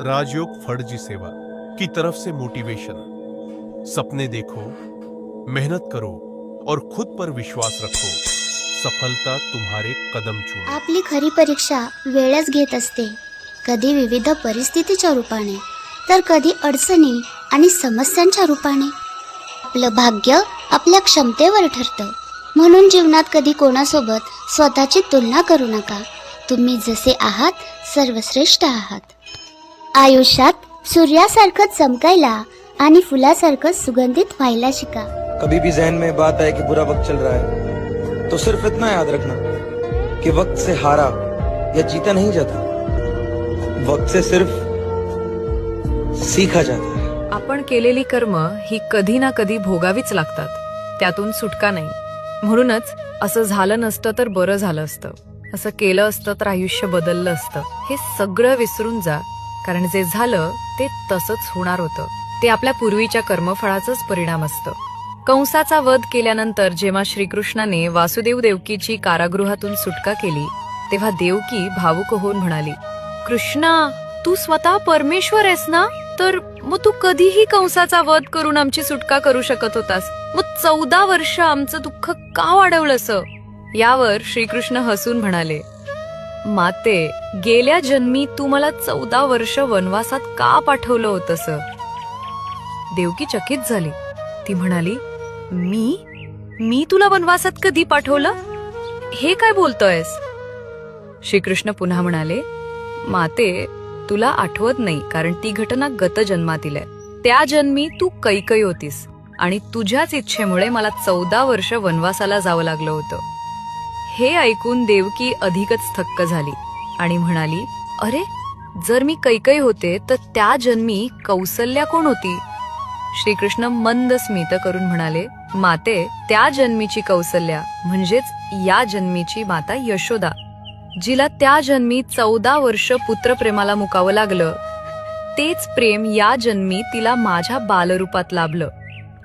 राजयोग फर्जी सेवा की तरफ से मोटिवेशन। सपने देखो, मेहनत करो और खुद पर विश्वास रखो, सफलता तुम्हारे कदम चूमे। आपली खरी परीक्षा वेळच घेत असते, कधी विविध परिस्थितीच्या रूपाने, तर कधी अडचणी आणि समस्यांच्या रूपाने। आपलं भाग्य आपल्या क्षमतेवर ठरतं, म्हणून जीवनात कधी कोणासोबत स्वतःची तुलना करू नका। तुम्ही जसे आहात सर्वश्रेष्ठ आहात। आयुष्यात सूर्यासारखं चमकायला आणि फुलासारखं सुगंधित व्हायला शिका। कभी भी जहन में बात आए कि बुरा वक्त चल रहा है तो सिर्फ इतना याद रखना कि वक्त से हारा या जीता नहीं जाता, वक्त से सिर्फ सीखा जाता है। आपण केलेली कर्म ही कधी ना कधी भोगावीच लागतात, त्यातून सुटका नाही। म्हणूनच असं झालं नसतं तर बरं झालं असतं, असं केलं असतं तर आयुष्य बदललं असतं, हे सगळं विसरून जा, कारण जे झालं ते तसंच होणार होतं। ते आपल्या पूर्वीच्या कर्मफळाचंच परिणाम असतं। कंसाचा वध केल्यानंतर जेव्हा श्रीकृष्णाने वासुदेव देवकीची कारागृहातून सुटका केली, तेव्हा देवकी भावुक होऊन म्हणाली, कृष्णा, तू स्वतः परमेश्वर आहेस ना, तर मग तू कधीही कंसाचा वध करून आमची सुटका करू शकत होतास, मग 14 वर्ष आमचं दुःख का वाढवलंस? यावर श्रीकृष्ण हसून म्हणाले, माते, गेल्या जन्मी तू मला 14 वर्ष वनवासात का पाठवलं होतंस? देवकी चकित झाली। ती म्हणाली, मी तुला वनवासात कधी पाठवलं? हे काय बोलतोयस? श्रीकृष्ण पुन्हा म्हणाले, माते, तुला आठवत नाही, कारण ती घटना गत जन्मातील आहे। त्या जन्मी तू कैकई होतीस आणि तुझ्याच इच्छेमुळे मला 14 वर्ष वनवासाला जावं लागलं होतं। हे ऐकून देवकी अधिकच थक्क झाली आणि म्हणाली, अरे, जर मी कैकई होते तर त्या जन्मी कौसल्या कोण होती? श्रीकृष्ण मंद स्मित करून म्हणाले, माते, त्या जन्मीची कौसल्या म्हणजेच या जन्मीची माता यशोदा, जिला त्या जन्मी 14 वर्ष पुत्रप्रेमाला मुकावं लागलं, तेच प्रेम या जन्मी तिला माझ्या बालरूपात लाभलं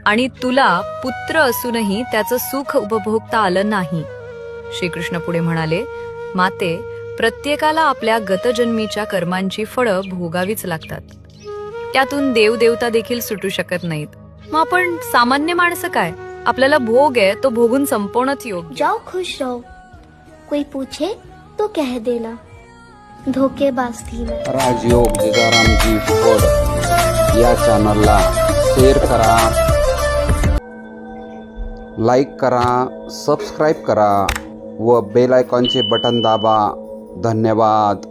आणि तुला पुत्र असूनही त्याचं सुख उपभोगता आलं नाही। श्रीकृष्ण पुढे म्हणाले, माते, प्रत्येकाला आपल्या गतजन्मीच्या कर्मांची फळं भोगावीच लागतात, त्यातून देवदेवता देखील सुटू शकत नाहीत। मग आपण सामान्य माणसं काय, आपल्याला भोग आहे तो भोगून संपवणंच योग्य। जाओ खुश रहो, कोई पूछे तो कह देना, धोखेबाज थी मैं। राजयोग जिजारामजी फड या चॅनलला शेअर करा, लाईक करा, सबस्क्राईब करा व बेल आयकॉनचे बटन दाबा। धन्यवाद।